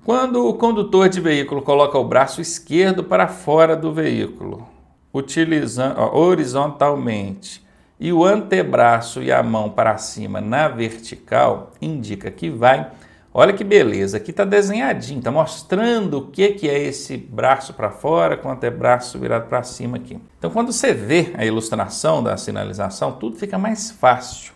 Quando o condutor de veículo coloca o braço esquerdo para fora do veículo, utilizando horizontalmente, e o antebraço e a mão para cima na vertical, indica que vai... Olha que beleza, aqui está desenhadinho, está mostrando o que é esse braço para fora com o antebraço virado para cima aqui. Então, quando você vê a ilustração da sinalização, tudo fica mais fácil.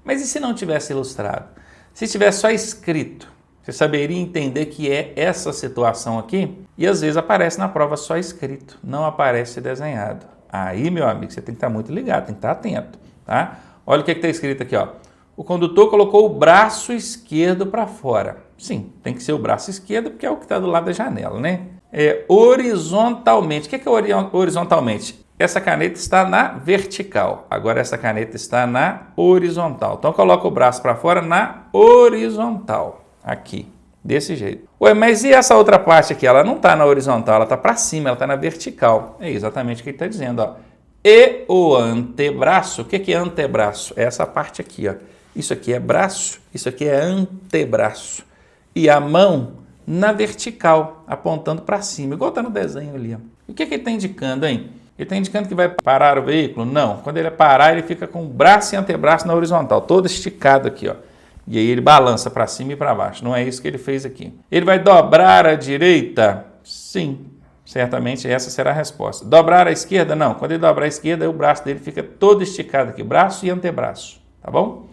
Mas e se não tivesse ilustrado? Se tivesse só escrito, você saberia entender que é essa situação aqui? E às vezes aparece na prova só escrito, não aparece desenhado. Aí, meu amigo, você tem que estar muito ligado, tem que estar atento, tá? Olha o que está escrito aqui, ó. O condutor colocou o braço esquerdo para fora. Sim, tem que ser o braço esquerdo porque é o que está do lado da janela, né? Horizontalmente. O que é horizontalmente? Essa caneta está na vertical. Agora essa caneta está na horizontal. Então coloca o braço para fora na horizontal. Aqui, desse jeito. Ué, mas e essa outra parte aqui? Ela não está na horizontal, ela está para cima, ela está na vertical. É exatamente o que ele está dizendo, ó. E o antebraço, o que é antebraço? É essa parte aqui, ó. Isso aqui é braço, isso aqui é antebraço. E a mão na vertical, apontando para cima, igual está no desenho ali. Ó. E o que ele está indicando, hein? Ele está indicando que vai parar o veículo? Não. Quando ele parar, ele fica com o braço e antebraço na horizontal, todo esticado aqui, ó. E aí ele balança para cima e para baixo. Não é isso que ele fez aqui. Ele vai dobrar à direita? Sim. Certamente essa será a resposta. Dobrar à esquerda? Não. Quando ele dobrar à esquerda, o braço dele fica todo esticado aqui, braço e antebraço. Tá bom?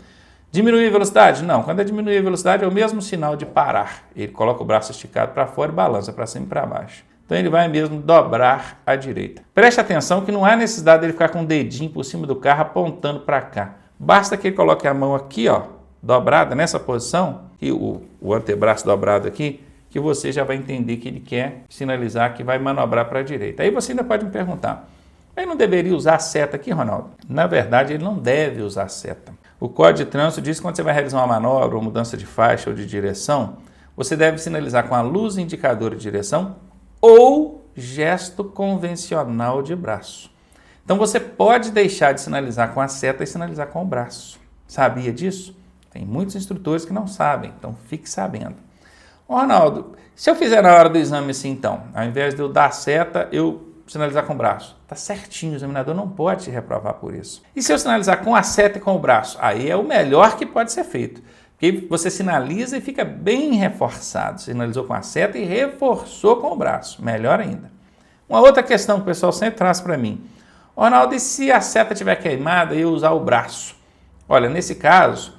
Diminuir a velocidade? Não. Quando é diminuir a velocidade, é o mesmo sinal de parar. Ele coloca o braço esticado para fora e balança para cima e para baixo. Então ele vai mesmo dobrar à direita. Preste atenção que não há necessidade dele ficar com o dedinho por cima do carro apontando para cá. Basta que ele coloque a mão aqui, ó, dobrada nessa posição, e o antebraço dobrado aqui, que você já vai entender que ele quer sinalizar que vai manobrar para a direita. Aí você ainda pode me perguntar, ele não deveria usar a seta aqui, Ronaldo? Na verdade, ele não deve usar a seta. O Código de Trânsito diz que quando você vai realizar uma manobra, ou mudança de faixa ou de direção, você deve sinalizar com a luz indicadora de direção ou gesto convencional de braço. Então você pode deixar de sinalizar com a seta e sinalizar com o braço. Sabia disso? Tem muitos instrutores que não sabem, então fique sabendo. Ronaldo, se eu fizer na hora do exame assim então, ao invés de eu dar a seta, eu sinalizar com o braço. Tá certinho, o examinador não pode te reprovar por isso. E se eu sinalizar com a seta e com o braço? Aí é o melhor que pode ser feito. Porque você sinaliza e fica bem reforçado. Sinalizou com a seta e reforçou com o braço. Melhor ainda. Uma outra questão que o pessoal sempre traz para mim. Ronaldo, e se a seta estiver queimada e eu usar o braço? Olha, nesse caso,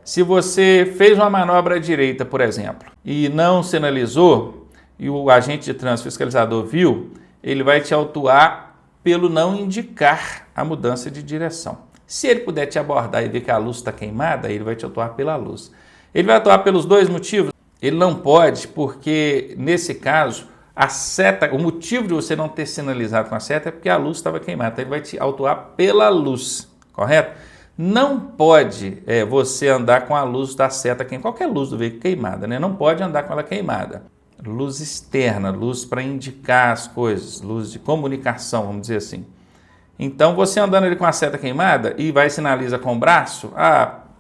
se você fez uma manobra à direita, por exemplo, e não sinalizou, e o agente de trânsito fiscalizador viu, ele vai te autuar pelo não indicar a mudança de direção. Se ele puder te abordar e ver que a luz está queimada, ele vai te autuar pela luz. Ele vai atuar pelos dois motivos? Ele não pode, porque nesse caso, a seta, o motivo de você não ter sinalizado com a seta é porque a luz estava queimada. Então ele vai te autuar pela luz, correto? Não pode você andar com a luz da seta, qualquer luz do veículo queimada, né? Não pode andar com ela queimada. Luz externa, luz para indicar as coisas, luz de comunicação, vamos dizer assim. Então, você andando ali com a seta queimada e vai sinaliza com o braço,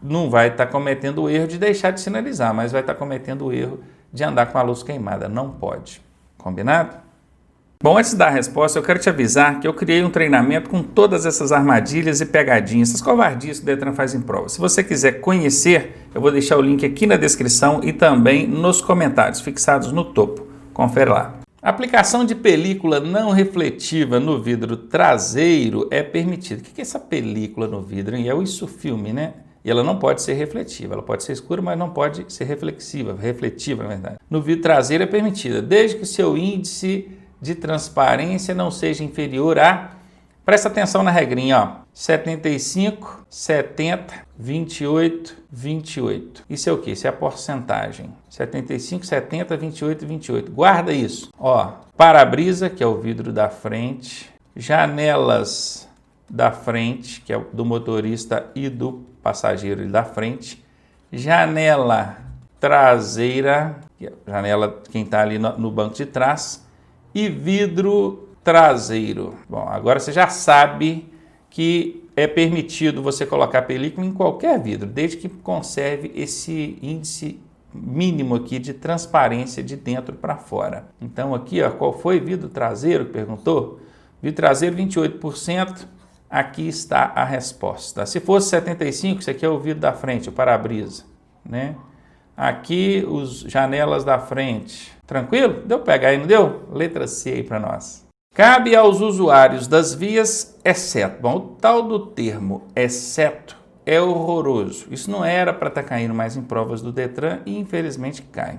não vai estar cometendo o erro de deixar de sinalizar, mas vai estar cometendo o erro de andar com a luz queimada. Não pode. Combinado? Bom, antes de dar a resposta, eu quero te avisar que eu criei um treinamento com todas essas armadilhas e pegadinhas, essas covardias que o Detran faz em prova. Se você quiser conhecer, eu vou deixar o link aqui na descrição e também nos comentários, fixados no topo. Confere lá. A aplicação de película não refletiva no vidro traseiro é permitida. O que é essa película no vidro? É o insufilme, né? E ela não pode ser refletiva. Ela pode ser escura, mas não pode ser refletiva, na verdade. No vidro traseiro é permitida, desde que o seu índice de transparência não seja inferior a... Presta atenção na regrinha, ó. 75, 70, 28, 28. Isso é o quê? Isso é a porcentagem. 75, 70, 28, 28. Guarda isso. Ó, para-brisa, que é o vidro da frente. Janelas da frente, que é do motorista e do passageiro da frente. Janela traseira, janela quem está ali no banco de trás. E vidro traseiro. Bom, agora você já sabe que é permitido você colocar película em qualquer vidro, desde que conserve esse índice mínimo aqui de transparência de dentro para fora. Então aqui, ó, qual foi vidro traseiro? Perguntou. Vidro traseiro 28%, aqui está a resposta. Se fosse 75%, isso aqui é o vidro da frente, o para-brisa, né? Aqui os janelas da frente. Tranquilo? Deu pra pegar aí, não deu? Letra C aí para nós. Cabe aos usuários das vias, exceto. Bom, o tal do termo exceto é horroroso. Isso não era para estar caindo mais em provas do Detran e infelizmente cai.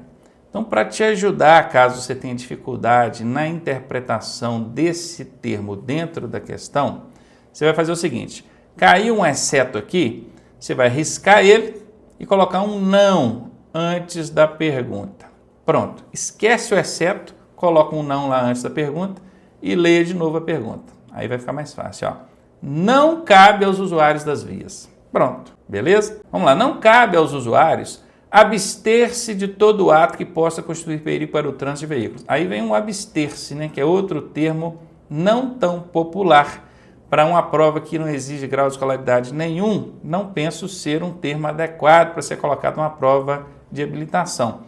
Então, para te ajudar, caso você tenha dificuldade na interpretação desse termo dentro da questão, você vai fazer o seguinte: caiu um exceto aqui, você vai riscar ele e colocar um não antes da pergunta. Pronto, esquece o exceto, coloca um não lá antes da pergunta e leia de novo a pergunta. Aí vai ficar mais fácil, ó. Não cabe aos usuários das vias. Pronto, beleza? Vamos lá, não cabe aos usuários abster-se de todo ato que possa constituir perigo para o trânsito de veículos. Aí vem um abster-se, né, que é outro termo não tão popular para uma prova que não exige grau de escolaridade nenhum. Não penso ser um termo adequado para ser colocado numa prova de habilitação.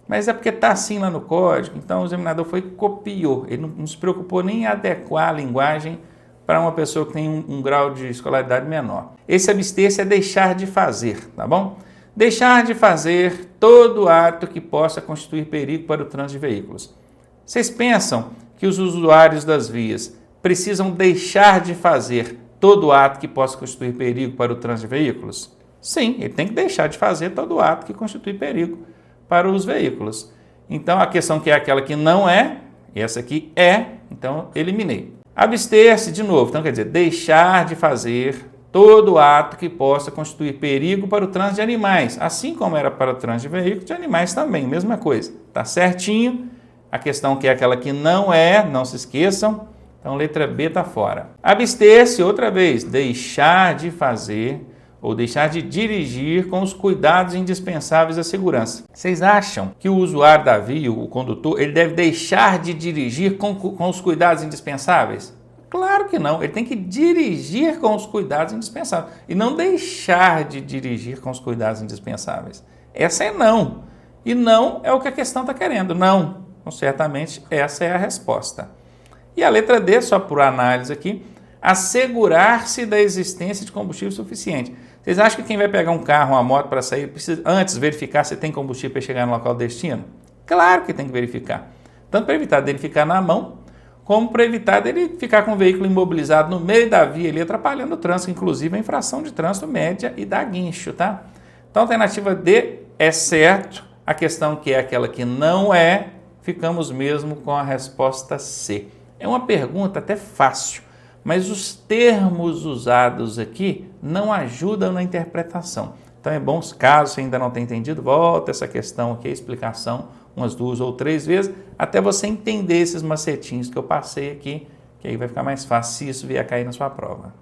Mas é porque está assim lá no código, então o examinador foi e copiou. Ele não se preocupou nem em adequar a linguagem para uma pessoa que tem um grau de escolaridade menor. Esse abster-se é deixar de fazer, tá bom? Deixar de fazer todo ato que possa constituir perigo para o trânsito de veículos. Vocês pensam que os usuários das vias precisam deixar de fazer todo ato que possa constituir perigo para o trânsito de veículos? Sim, ele tem que deixar de fazer todo ato que constitui perigo para os veículos. Então, a questão que é aquela que não é, essa aqui é, então eliminei. Abster-se, de novo, então quer dizer, deixar de fazer todo ato que possa constituir perigo para o trânsito de animais, assim como era para o trânsito de veículos, de animais também, mesma coisa. Tá certinho? A questão que é aquela que não é, não se esqueçam, então letra B está fora. Abster-se, outra vez, deixar de fazer ou deixar de dirigir com os cuidados indispensáveis à segurança. Vocês acham que o usuário da via, o condutor, ele deve deixar de dirigir com os cuidados indispensáveis? Claro que não, ele tem que dirigir com os cuidados indispensáveis e não deixar de dirigir com os cuidados indispensáveis. Essa é não. E não é o que a questão está querendo, não. Então, certamente, essa é a resposta. E a letra D, só por análise aqui, assegurar-se da existência de combustível suficiente. Vocês acham que quem vai pegar um carro, uma moto para sair, precisa antes verificar se tem combustível para chegar no local do destino? Claro que tem que verificar. Tanto para evitar dele ficar na mão, como para evitar dele ficar com o veículo imobilizado no meio da via ali, atrapalhando o trânsito, inclusive a infração de trânsito média e dá guincho, tá? Então, a alternativa D é certo, a questão que é aquela que não é, ficamos mesmo com a resposta C. É uma pergunta até fácil, mas os termos usados aqui não ajudam na interpretação. Então, é bom, caso você ainda não tenha entendido, volta essa questão aqui, a explicação, umas 2 ou 3 vezes, até você entender esses macetinhos que eu passei aqui, que aí vai ficar mais fácil se isso vier a cair na sua prova.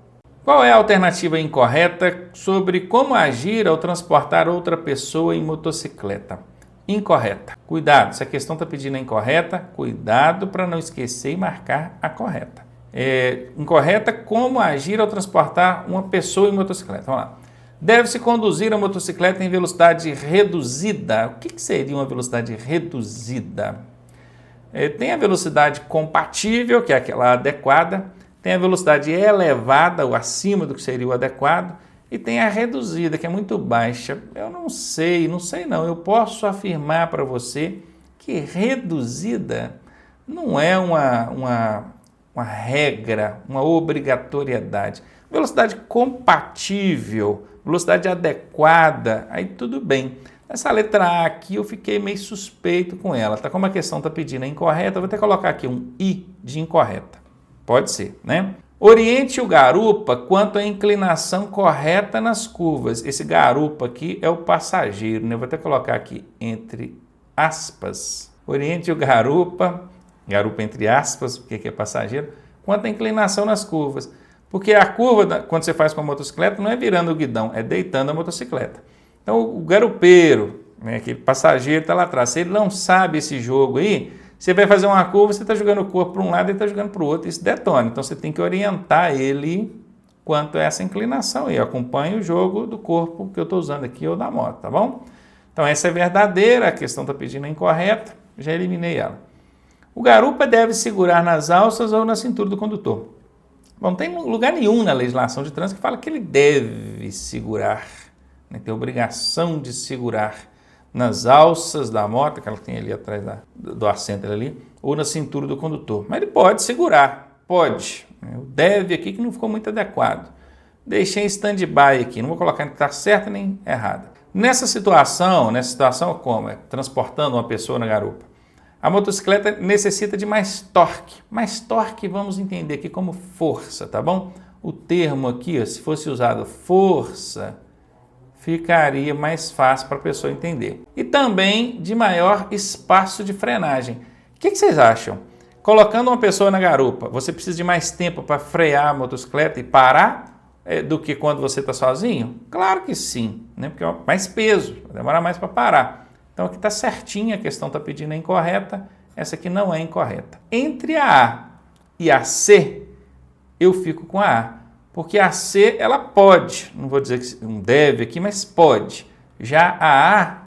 Qual é a alternativa incorreta sobre como agir ao transportar outra pessoa em motocicleta? Incorreta. Cuidado, se a questão está pedindo a incorreta, cuidado para não esquecer e marcar a correta. Incorreta, como agir ao transportar uma pessoa em motocicleta. Vamos lá. Deve-se conduzir a motocicleta em velocidade reduzida. O que seria uma velocidade reduzida? Tem a velocidade compatível, que é aquela adequada, tem a velocidade elevada, ou acima do que seria o adequado, e tem a reduzida, que é muito baixa. Eu não sei não. Eu posso afirmar para você que reduzida não é uma regra, uma obrigatoriedade. Velocidade compatível, velocidade adequada, aí tudo bem. Essa letra A aqui eu fiquei meio suspeito com ela, tá? Como a questão está pedindo a incorreta, eu vou até colocar aqui um I de incorreta. Pode ser, né? Oriente o garupa quanto à inclinação correta nas curvas. Esse garupa aqui é o passageiro, né? Eu vou até colocar aqui entre aspas. Oriente o garupa entre aspas, porque é passageiro, quanto à inclinação nas curvas. Porque a curva, quando você faz com a motocicleta, não é virando o guidão, é deitando a motocicleta. Então, o garupeiro, né, aquele passageiro está lá atrás, se ele não sabe esse jogo aí, você vai fazer uma curva, você está jogando o corpo para um lado e está jogando para o outro, isso detona. Então, você tem que orientar ele quanto a essa inclinação aí. Acompanhe o jogo do corpo que eu estou usando aqui ou da moto, tá bom? Então essa é verdadeira, a questão está pedindo é incorreta, já eliminei ela. O garupa deve segurar nas alças ou na cintura do condutor. Bom, não tem lugar nenhum na legislação de trânsito que fala que ele deve segurar, né? Tem obrigação de segurar nas alças da moto, que ela tem ali atrás do assento ali, ou na cintura do condutor. Mas ele pode segurar, pode. O deve aqui que não ficou muito adequado. Deixei em stand-by aqui, não vou colocar que está certo nem errado. Nessa situação como? Transportando uma pessoa na garupa. A motocicleta necessita de mais torque. Mais torque vamos entender aqui como força, tá bom? O termo aqui, ó, se fosse usado força, ficaria mais fácil para a pessoa entender. E também de maior espaço de frenagem. O que vocês acham? Colocando uma pessoa na garupa, você precisa de mais tempo para frear a motocicleta e parar do que quando você está sozinho? Claro que sim, né? Porque é mais peso, vai demorar mais para parar. Então aqui está certinha, a questão está pedindo é incorreta, essa aqui não é incorreta. Entre a A e a C, eu fico com a A, porque a C ela pode, não vou dizer que não deve aqui, mas pode. Já a A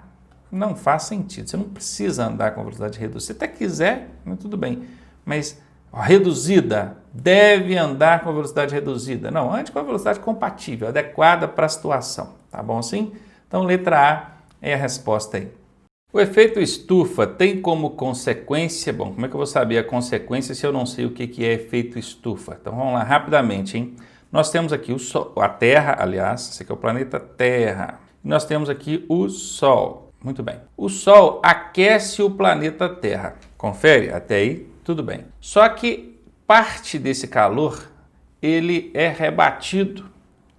não faz sentido, você não precisa andar com velocidade reduzida. Se até quiser, tudo bem, mas reduzida, deve andar com velocidade reduzida. Não, ande com a velocidade compatível, adequada para a situação, tá bom assim? Então letra A é a resposta aí. O efeito estufa tem como consequência, bom, como é que eu vou saber a consequência se eu não sei o que é efeito estufa? Então vamos lá rapidamente, hein? Nós temos aqui o Sol, a Terra, aliás, esse aqui é o planeta Terra. Nós temos aqui o Sol, muito bem. O Sol aquece o planeta Terra, confere? Até aí, tudo bem. Só que parte desse calor, ele é rebatido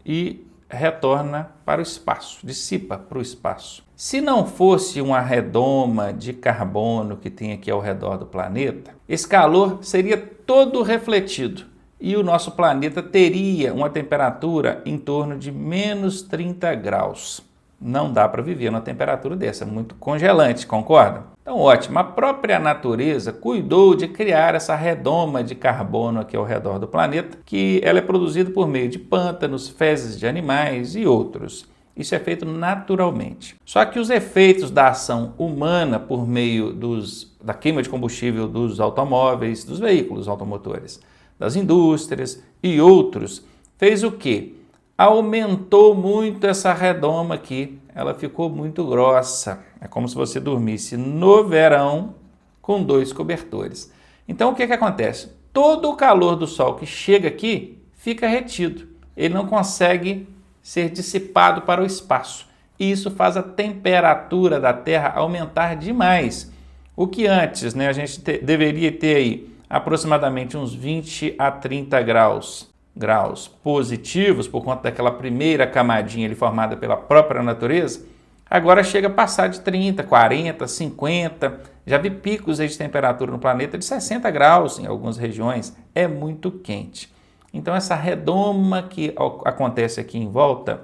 e retorna para o espaço, dissipa para o espaço. Se não fosse uma redoma de carbono que tem aqui ao redor do planeta, esse calor seria todo refletido e o nosso planeta teria uma temperatura em torno de menos 30 graus. Não dá para viver numa temperatura dessa, é muito congelante, concorda? Então, ótimo, a própria natureza cuidou de criar essa redoma de carbono aqui ao redor do planeta, que ela é produzida por meio de pântanos, fezes de animais e outros. Isso é feito naturalmente. Só que os efeitos da ação humana por meio da queima de combustível dos automóveis, dos veículos automotores, das indústrias e outros, fez o quê? Aumentou muito essa redoma aqui, ela ficou muito grossa. É como se você dormisse no verão com 2 cobertores. Então o que acontece? Todo o calor do Sol que chega aqui fica retido. Ele não consegue ser dissipado para o espaço. E isso faz a temperatura da Terra aumentar demais. O que antes, né, a gente deveria ter aí aproximadamente uns 20 a 30 graus positivos, por conta daquela primeira camadinha ali formada pela própria natureza, agora chega a passar de 30, 40, 50, já vi picos aí de temperatura no planeta de 60 graus em algumas regiões, é muito quente. Então essa redoma que acontece aqui em volta,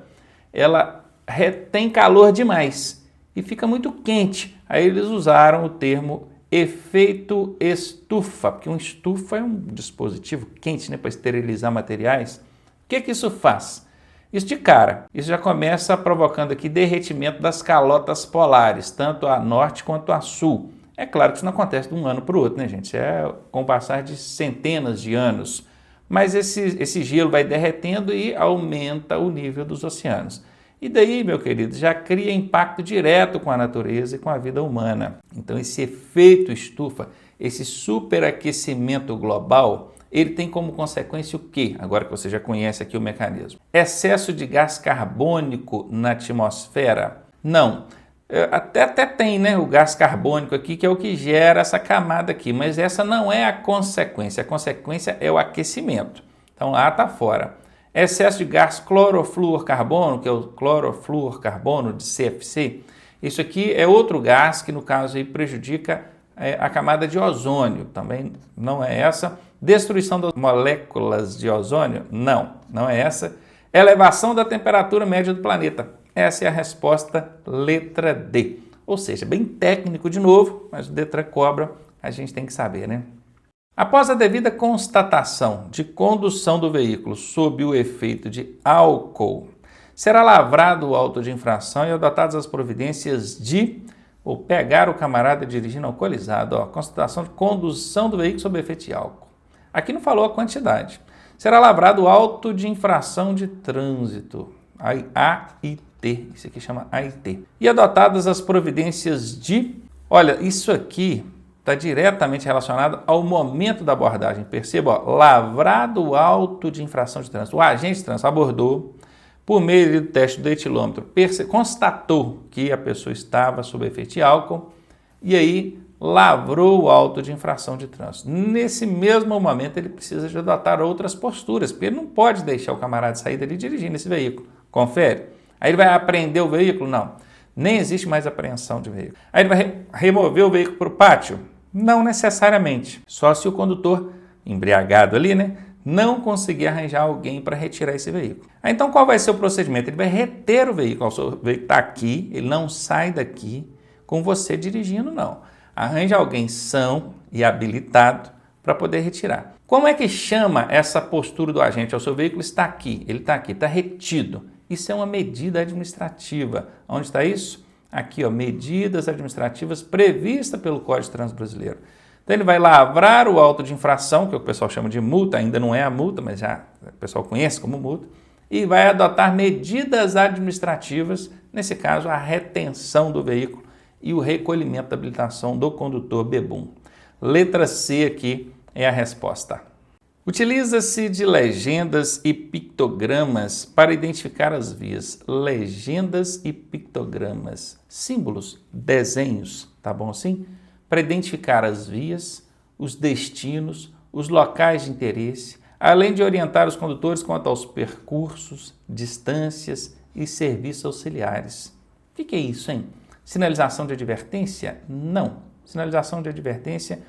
ela retém calor demais e fica muito quente. Aí eles usaram o termo efeito estufa, porque uma estufa é um dispositivo quente, né, para esterilizar materiais. O que isso faz? Isso de cara, isso já começa provocando aqui derretimento das calotas polares, tanto a norte quanto a sul. É claro que isso não acontece de um ano para o outro, né, gente? Isso é com o passar de centenas de anos. Mas esse gelo vai derretendo e aumenta o nível dos oceanos. E daí, meu querido, já cria impacto direto com a natureza e com a vida humana. Então esse efeito estufa, esse superaquecimento global, ele tem como consequência o quê? Agora que você já conhece aqui o mecanismo. Excesso de gás carbônico na atmosfera? Não. Até tem, né, o gás carbônico aqui, que é o que gera essa camada aqui, mas essa não é a consequência é o aquecimento. Então lá está fora. Excesso de gás clorofluorcarbono, que é o clorofluorcarbono de CFC, isso aqui é outro gás que no caso aí prejudica a camada de ozônio, também não é essa. Destruição das moléculas de ozônio, não é essa. Elevação da temperatura média do planeta, essa é a resposta letra D. Ou seja, bem técnico de novo, mas o Detran cobra, a gente tem que saber, né? Após a devida constatação de condução do veículo sob o efeito de álcool, Será lavrado o auto de infração e adotadas as providências de ou pegar o camarada dirigindo alcoolizado. Constatação de condução do veículo sob efeito de álcool. Aqui não falou a quantidade. Será lavrado o auto de infração de trânsito. AIT. Isso aqui chama AIT. E adotadas as providências de... Olha, isso aqui está diretamente relacionado ao momento da abordagem. Perceba, lavrado o auto de infração de trânsito. O agente de trânsito abordou, por meio do teste do etilômetro, constatou que a pessoa estava sob efeito de álcool e aí lavrou o auto de infração de trânsito. Nesse mesmo momento, ele precisa de adotar outras posturas, porque ele não pode deixar o camarada sair dali dirigindo esse veículo. Confere. Aí ele vai apreender o veículo? Não. Nem existe mais apreensão de veículo. Aí ele vai remover o veículo para o pátio? Não necessariamente. Só se o condutor, embriagado ali, não conseguir arranjar alguém para retirar esse veículo. Aí, então, qual vai ser o procedimento? Ele vai reter o veículo. O seu veículo está aqui, ele não sai daqui com você dirigindo, não. Arranja alguém são e habilitado para poder retirar. Como é que chama essa postura do agente? O seu veículo está aqui, ele está aqui, está retido. Isso é uma medida administrativa. Onde está isso? Aqui, medidas administrativas previstas pelo Código de Trânsito Brasileiro. Então ele vai lavrar o auto de infração, que o pessoal chama de multa, ainda não é a multa, mas já o pessoal conhece como multa, e vai adotar medidas administrativas, nesse caso a retenção do veículo e o recolhimento da habilitação do condutor bebum. Letra C aqui é a resposta. Utiliza-se de legendas e pictogramas para identificar as vias. Legendas e pictogramas, símbolos, desenhos, tá bom assim? Para identificar as vias, os destinos, os locais de interesse, além de orientar os condutores quanto aos percursos, distâncias e serviços auxiliares. O que é isso, hein? Sinalização de advertência? Não. Sinalização de advertência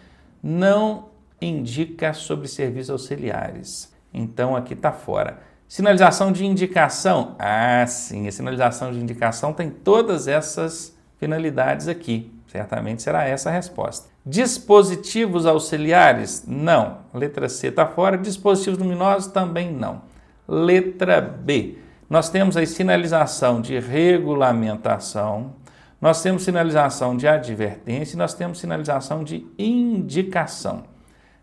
não indica sobre serviços auxiliares. Então, aqui está fora. Sinalização de indicação? Ah, sim, a sinalização de indicação tem todas essas finalidades aqui. Certamente será essa a resposta. Dispositivos auxiliares? Não. Letra C está fora. Dispositivos luminosos? Também não. Letra B. Nós temos aí sinalização de regulamentação, nós temos sinalização de advertência e nós temos sinalização de indicação.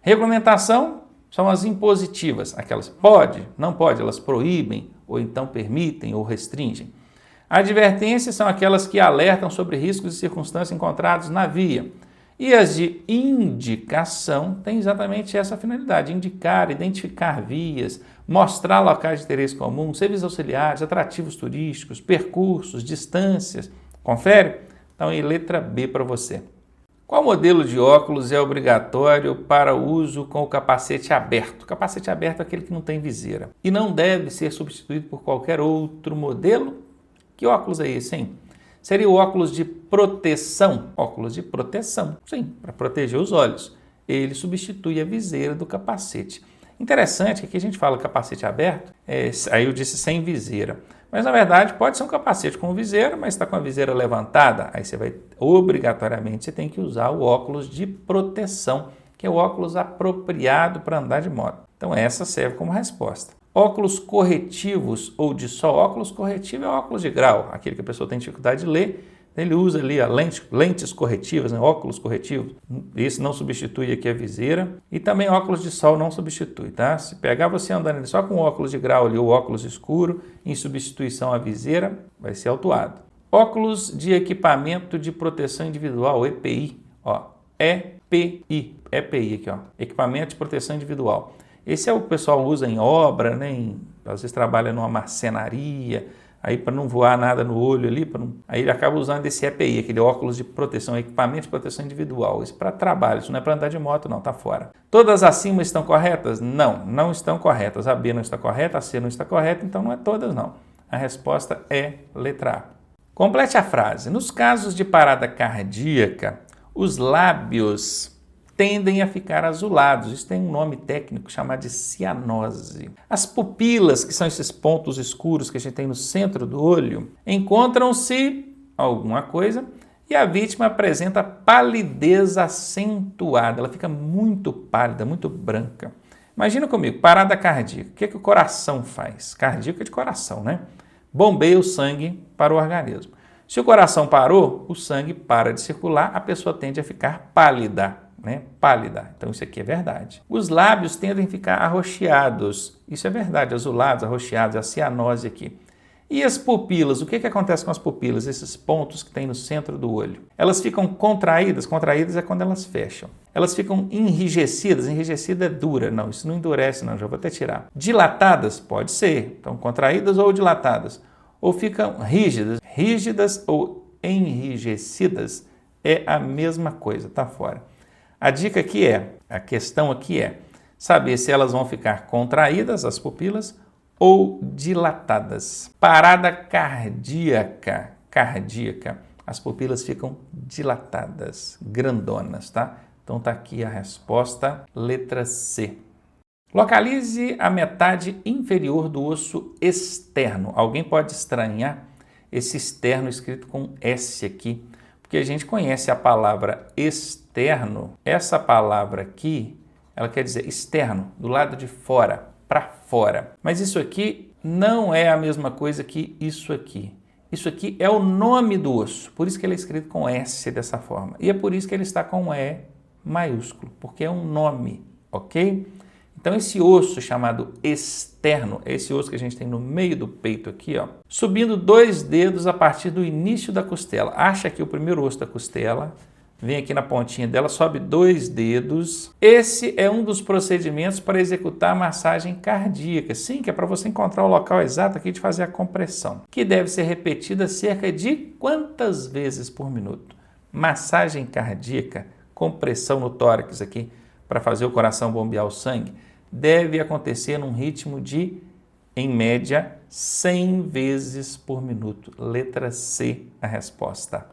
Regulamentação são as impositivas, aquelas pode, não pode, elas proíbem, ou então permitem ou restringem. Advertências são aquelas que alertam sobre riscos e circunstâncias encontrados na via. E as de indicação têm exatamente essa finalidade, indicar, identificar vias, mostrar locais de interesse comum, serviços auxiliares, atrativos turísticos, percursos, distâncias. Confere? Então, aí, letra B para você. Qual modelo de óculos é obrigatório para o uso com o capacete aberto? O capacete aberto é aquele que não tem viseira e não deve ser substituído por qualquer outro modelo. Que óculos é esse, hein? Seria o óculos de proteção. Óculos de proteção, sim, para proteger os olhos. Ele substitui a viseira do capacete. Interessante que aqui a gente fala capacete aberto, aí eu disse sem viseira. Mas, na verdade, pode ser um capacete com viseira, mas está com a viseira levantada. Aí você vai, obrigatoriamente, você tem que usar o óculos de proteção, que é o óculos apropriado para andar de moto. Então, essa serve como resposta. Óculos corretivos ou de sol. Óculos corretivo é óculos de grau, aquele que a pessoa tem dificuldade de ler. Ele usa ali lentes corretivas, óculos corretivos. Esse não substitui aqui a viseira. E também óculos de sol não substitui, tá? Se pegar você andando só com óculos de grau ali ou óculos escuro, em substituição à viseira, vai ser autuado. Óculos de equipamento de proteção individual, EPI. EPI aqui, equipamento de proteção individual. Esse é o pessoal usa em obra, às vezes trabalha numa marcenaria, aí para não voar nada no olho ali, aí ele acaba usando esse EPI, aquele óculos de proteção, equipamento de proteção individual. Isso para trabalho, isso não é para andar de moto não, tá fora. Todas acima estão corretas? Não, não estão corretas. A B não está correta, a C não está correta, então não é todas não. A resposta é letra A. Complete a frase. Nos casos de parada cardíaca, os lábios tendem a ficar azulados. Isso tem um nome técnico chamado de cianose. As pupilas, que são esses pontos escuros que a gente tem no centro do olho, encontram-se alguma coisa e a vítima apresenta palidez acentuada. Ela fica muito pálida, muito branca. Imagina comigo, parada cardíaca. O que o coração faz? Cardíaco é de coração, né? bombeia o sangue para o organismo. Se o coração parou, o sangue para de circular, a pessoa tende a ficar pálida, né? Pálida. Então isso aqui é verdade. Os lábios tendem a ficar arroxeados. Isso é verdade, azulados, arroxeados, a cianose aqui. E as pupilas? O que acontece com as pupilas? Esses pontos que tem no centro do olho. Elas ficam contraídas? Contraídas é quando elas fecham. Elas ficam enrijecidas? Enrijecida é dura. Não, isso não endurece não, já vou até tirar. Dilatadas? Pode ser. Então, contraídas ou dilatadas. Ou ficam rígidas. Rígidas ou enrijecidas é a mesma coisa, tá fora. A dica aqui a questão aqui é saber se elas vão ficar contraídas, as pupilas, ou dilatadas. Parada cardíaca, as pupilas ficam dilatadas, grandonas, tá? Então tá aqui a resposta, letra C. Localize a metade inferior do osso externo. Alguém pode estranhar esse externo escrito com S aqui, porque a gente conhece a palavra externo. Essa palavra aqui, ela quer dizer externo, do lado de fora, para fora. Mas isso aqui não é a mesma coisa que isso aqui. Isso aqui é o nome do osso, por isso que ele é escrito com S dessa forma. E é por isso que ele está com E maiúsculo, porque é um nome, ok? Então esse osso chamado externo, é esse osso que a gente tem no meio do peito aqui, ó, subindo 2 dedos a partir do início da costela. Acha aqui o primeiro osso da costela, vem aqui na pontinha dela, sobe 2 dedos. Esse é um dos procedimentos para executar a massagem cardíaca. Sim, que é para você encontrar o local exato aqui de fazer a compressão, que deve ser repetida cerca de quantas vezes por minuto? Massagem cardíaca, compressão no tórax aqui, para fazer o coração bombear o sangue, deve acontecer num ritmo de, em média, 100 vezes por minuto. Letra C, a resposta.